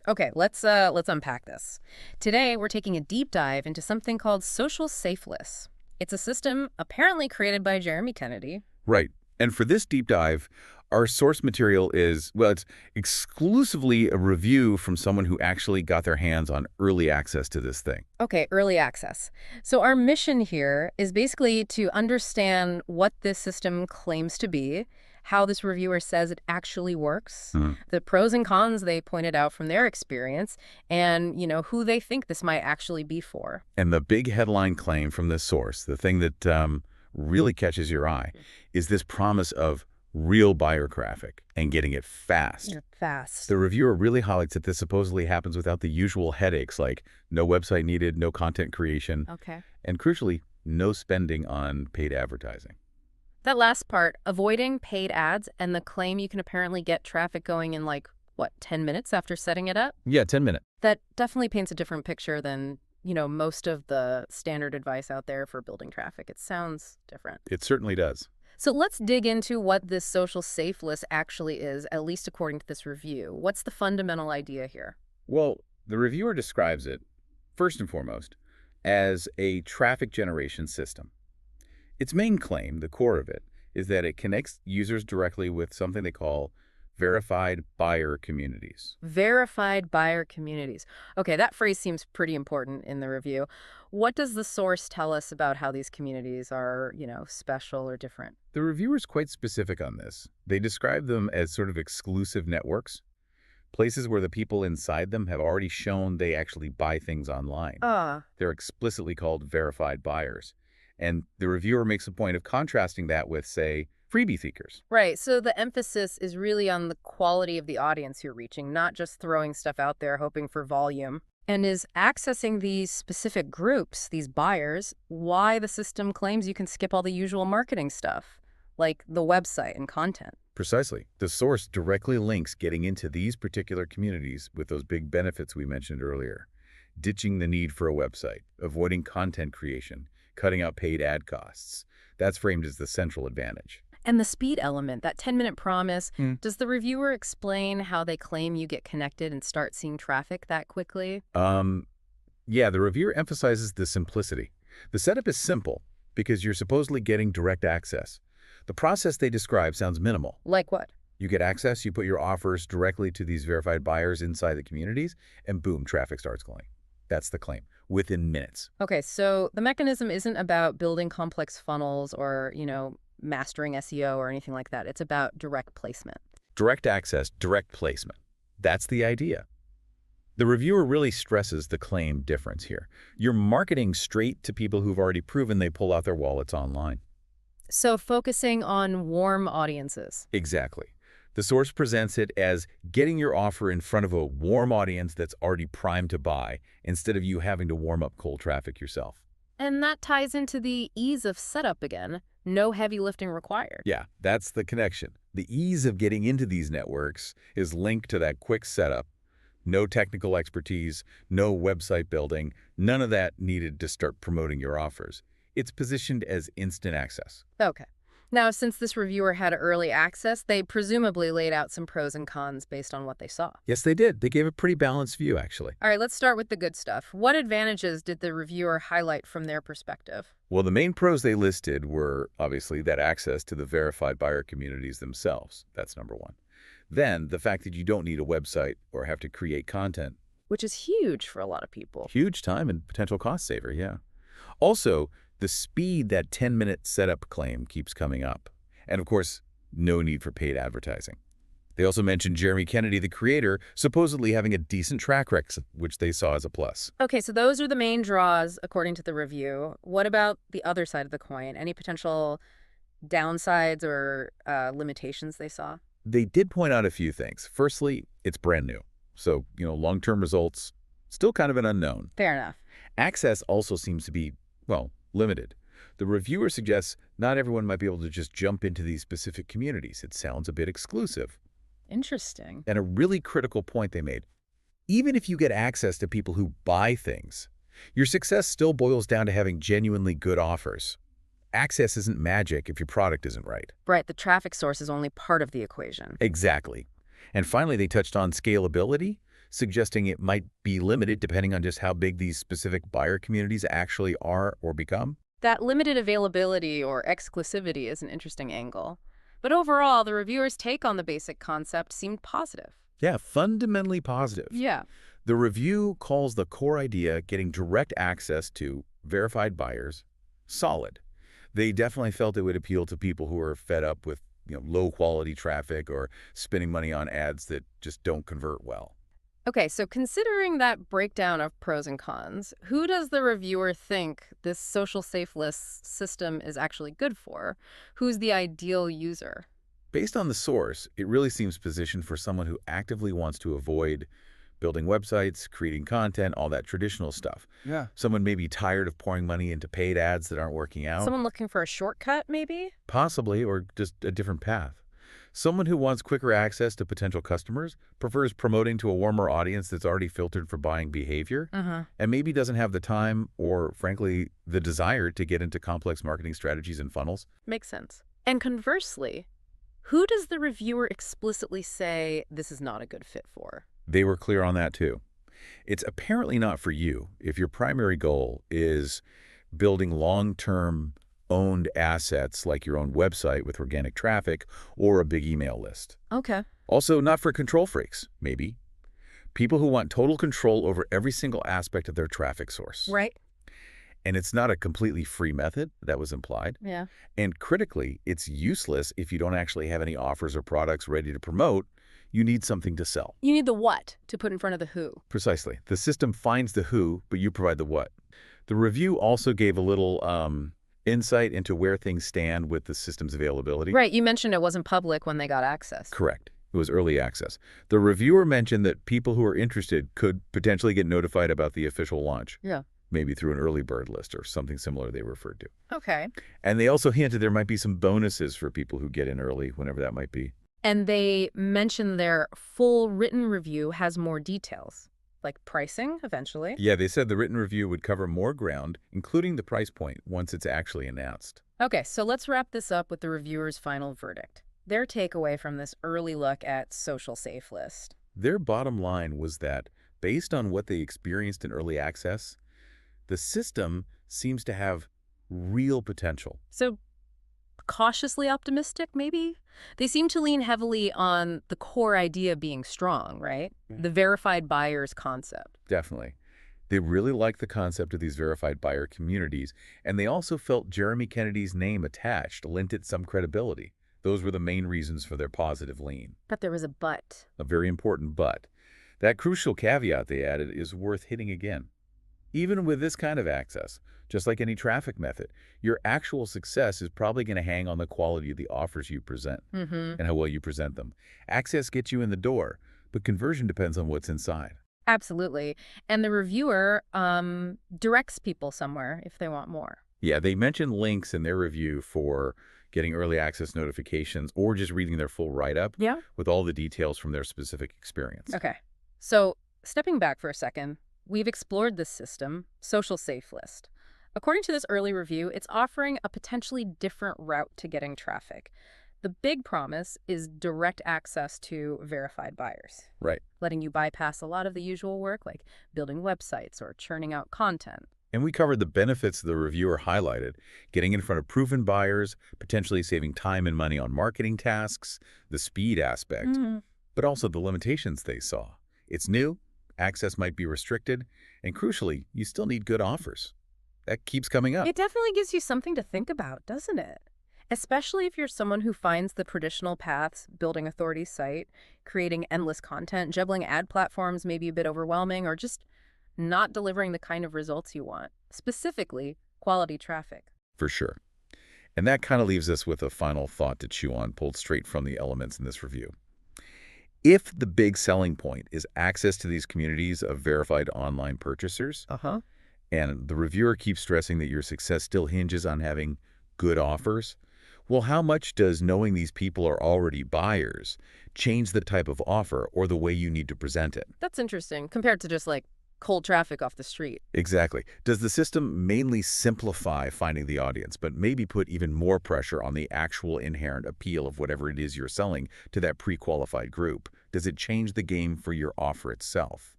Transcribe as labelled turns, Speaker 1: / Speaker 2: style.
Speaker 1: Okay, let's unpack this. Today, we're taking a deep dive into something called Social Safe Lists. It's a system apparently created by Jeremy Kennedy.
Speaker 2: Right. And for this deep dive, our source material is, well, it's exclusively a review from someone who actually got their hands on early access to this thing.
Speaker 1: Okay, early access. So our mission here is basically to understand what this system claims to be, how this reviewer says it actually works,
Speaker 2: Mhm.
Speaker 1: the pros and cons they pointed out from their experience, and, who they think this might actually be for.
Speaker 2: And the big headline claim from this source, the thing that really catches your eye, is this promise of real buyer traffic and getting it fast.
Speaker 1: Yeah. Fast.
Speaker 2: The reviewer really highlights that this supposedly happens without the usual headaches like no website needed, no content creation,
Speaker 1: Okay.
Speaker 2: and crucially, no spending on paid advertising.
Speaker 1: That last part, avoiding paid ads and the claim you can apparently get traffic going in like, what, 10 minutes after setting it up?
Speaker 2: Yeah, 10 minutes.
Speaker 1: That definitely paints a different picture than, most of the standard advice out there for building traffic. It sounds different.
Speaker 2: It certainly does.
Speaker 1: So let's dig into what this social safe list actually is, at least according to this review. What's the fundamental idea here?
Speaker 2: Well, the reviewer describes it, first and foremost, as a traffic generation system. Its main claim, the core of it, is that it connects users directly with something they call verified buyer communities.
Speaker 1: Verified buyer communities. Okay, that phrase seems pretty important in the review. What does the source tell us about how these communities are, special or different?
Speaker 2: The reviewer is quite specific on this. They describe them as sort of exclusive networks, places where the people inside them have already shown they actually buy things online.
Speaker 1: Ah,
Speaker 2: They're explicitly called verified buyers. And the reviewer makes a point of contrasting that with, say, freebie seekers.
Speaker 1: right. So the emphasis is really on the quality of the audience you're reaching, not just throwing stuff out there hoping for volume. And is accessing these specific groups, these buyers, why the system claims you can skip all the usual marketing stuff, like the website and content.
Speaker 2: Precisely. The source directly links getting into these particular communities with those big benefits we mentioned earlier. Ditching the need for a website, avoiding content creation, cutting out paid ad costs. That's framed as the central advantage.
Speaker 1: And the speed element, that 10-minute promise,
Speaker 2: Mm.
Speaker 1: does the reviewer explain how they claim you get connected and start seeing traffic that quickly?
Speaker 2: Yeah, the reviewer emphasizes the simplicity. The setup is simple because you're supposedly getting direct access. The process they describe sounds minimal.
Speaker 1: Like what?
Speaker 2: You get access, you put your offers directly to these verified buyers inside the communities, and boom, traffic starts going. That's the claim, within minutes.
Speaker 1: Okay, so the mechanism isn't about building complex funnels or, mastering SEO or anything like that. It's about direct placement.
Speaker 2: Direct access, direct placement. That's the idea. The reviewer really stresses the claim difference here. You're marketing straight to people who've already proven they pull out their wallets online.
Speaker 1: So focusing on warm audiences.
Speaker 2: Exactly. The source presents it as getting your offer in front of a warm audience that's already primed to buy instead of you having to warm up cold traffic yourself.
Speaker 1: And that ties into the ease of setup again. No heavy lifting required.
Speaker 2: Yeah, that's the connection. The ease of getting into these networks is linked to that quick setup. No technical expertise, no website building, none of that needed to start promoting your offers. It's positioned as instant access.
Speaker 1: Okay. Now, since this reviewer had early access, they presumably laid out some pros and cons based on what they saw.
Speaker 2: Yes, they did. They gave a pretty balanced view, actually.
Speaker 1: All right, let's start with the good stuff. What advantages did the reviewer highlight from their perspective?
Speaker 2: Well, the main pros they listed were, obviously, that access to the verified buyer communities themselves. That's number one. Then, the fact that you don't need a website or have to create content.
Speaker 1: Which is huge for a lot of people.
Speaker 2: Huge time and potential cost saver, yeah. Also, the speed that 10-minute setup claim keeps coming up. And of course, no need for paid advertising. They also mentioned Jeremy Kennedy, the creator, supposedly having a decent track record, which they saw as a plus.
Speaker 1: Okay, so those are the main draws according to the review. What about the other side of the coin? Any potential downsides or limitations they saw?
Speaker 2: They did point out a few things. Firstly, it's brand new. So, long-term results, still kind of an unknown.
Speaker 1: Fair enough.
Speaker 2: Access also seems to be, well, limited. The reviewer suggests not everyone might be able to just jump into these specific communities. It sounds a bit exclusive.
Speaker 1: Interesting.
Speaker 2: And a really critical point they made. Even if you get access to people who buy things, your success still boils down to having genuinely good offers. Access isn't magic if your product isn't right.
Speaker 1: Right, the traffic source is only part of the equation.
Speaker 2: Exactly. And finally, they touched on scalability. suggesting it might be limited depending on just how big these specific buyer communities actually are or become.
Speaker 1: That limited availability or exclusivity is an interesting angle. But overall, the reviewers' take on the basic concept seemed positive.
Speaker 2: Yeah, fundamentally positive.
Speaker 1: Yeah.
Speaker 2: The review calls the core idea, getting direct access to verified buyers, solid. They definitely felt it would appeal to people who are fed up with low-quality traffic or spending money on ads that just don't convert well.
Speaker 1: Okay, so considering that breakdown of pros and cons, who does the reviewer think this social safe list system is actually good for? Who's the ideal user?
Speaker 2: Based on the source, it really seems positioned for someone who actively wants to avoid building websites, creating content, all that traditional stuff.
Speaker 3: Yeah.
Speaker 2: Someone may be tired of pouring money into paid ads that aren't working out.
Speaker 1: Someone looking for a shortcut, maybe?
Speaker 2: Possibly, or just a different path. Someone who wants quicker access to potential customers, prefers promoting to a warmer audience that's already filtered for buying behavior, and maybe doesn't have the time or, frankly, the desire to get into complex marketing strategies and funnels.
Speaker 1: Makes sense. And conversely, who does the reviewer explicitly say this is not a good fit for?
Speaker 2: They were clear on that too. It's apparently not for you if your primary goal is building long-term owned assets like your own website with organic traffic or a big email list.
Speaker 1: Okay.
Speaker 2: Also, not for control freaks, maybe. People who want total control over every single aspect of their traffic source.
Speaker 1: Right.
Speaker 2: And it's not a completely free method, that was implied.
Speaker 1: Yeah.
Speaker 2: And critically, it's useless if you don't actually have any offers or products ready to promote. You need something to sell.
Speaker 1: You need the what to put in front of the who.
Speaker 2: Precisely. The system finds the who, but you provide the what. The review also gave a little insight into where things stand with the system's availability.
Speaker 1: Right. You mentioned it wasn't public when they got access.
Speaker 2: Correct. It was early access. The reviewer mentioned that people who are interested could potentially get notified about the official launch.
Speaker 1: Yeah.
Speaker 2: Maybe through an early bird list or something similar they referred to.
Speaker 1: Okay.
Speaker 2: And they also hinted there might be some bonuses for people who get in early, whenever that might be.
Speaker 1: And they mentioned their full written review has more details, like pricing, eventually.
Speaker 2: Yeah, they said the written review would cover more ground, including the price point, once it's actually announced.
Speaker 1: Okay, so let's wrap this up with the reviewer's final verdict. Their takeaway from this early look at Social Safe List.
Speaker 2: Their bottom line was that, based on what they experienced in early access, the system seems to have real potential.
Speaker 1: So cautiously optimistic, maybe? They seem to lean heavily on the core idea being strong, right? The verified buyers concept.
Speaker 2: Definitely. They really liked the concept of these verified buyer communities, and they also felt Jeremy Kennedy's name attached lent it some credibility. Those were the main reasons for their positive lean.
Speaker 1: But there was a but.
Speaker 2: A very important but. That crucial caveat they added is worth hitting again. Even with this kind of access, just like any traffic method, your actual success is probably going to hang on the quality of the offers you present and how well you present them. Access gets you in the door, but conversion depends on what's inside.
Speaker 1: Absolutely. And the reviewer directs people somewhere if they want more.
Speaker 2: Yeah, they mentioned links in their review for getting early access notifications or just reading their full write-up
Speaker 1: Yeah.
Speaker 2: with all the details from their specific experience.
Speaker 1: Okay. So stepping back for a second, we've explored this system, Social Safe List. According to this early review, it's offering a potentially different route to getting traffic. The big promise is direct access to verified buyers,
Speaker 2: Right.
Speaker 1: letting you bypass a lot of the usual work like building websites or churning out content.
Speaker 2: And we covered the benefits the reviewer highlighted, getting in front of proven buyers, potentially saving time and money on marketing tasks, the speed aspect, but also the limitations they saw. It's new, access might be restricted, and crucially, you still need good offers. That keeps coming up.
Speaker 1: It definitely gives you something to think about, doesn't it? Especially if you're someone who finds the traditional paths, building authority site, creating endless content, juggling ad platforms may be a bit overwhelming, or just not delivering the kind of results you want, specifically quality traffic.
Speaker 2: For sure. And that kind of leaves us with a final thought to chew on, pulled straight from the elements in this review. If the big selling point is access to these communities of verified online purchasers, and the reviewer keeps stressing that your success still hinges on having good offers, well, how much does knowing these people are already buyers change the type of offer or the way you need to present it?
Speaker 1: That's interesting, compared to just like cold traffic off the street.
Speaker 2: Exactly. Does the system mainly simplify finding the audience, but maybe put even more pressure on the actual inherent appeal of whatever it is you're selling to that pre-qualified group? does it change the game for your offer itself?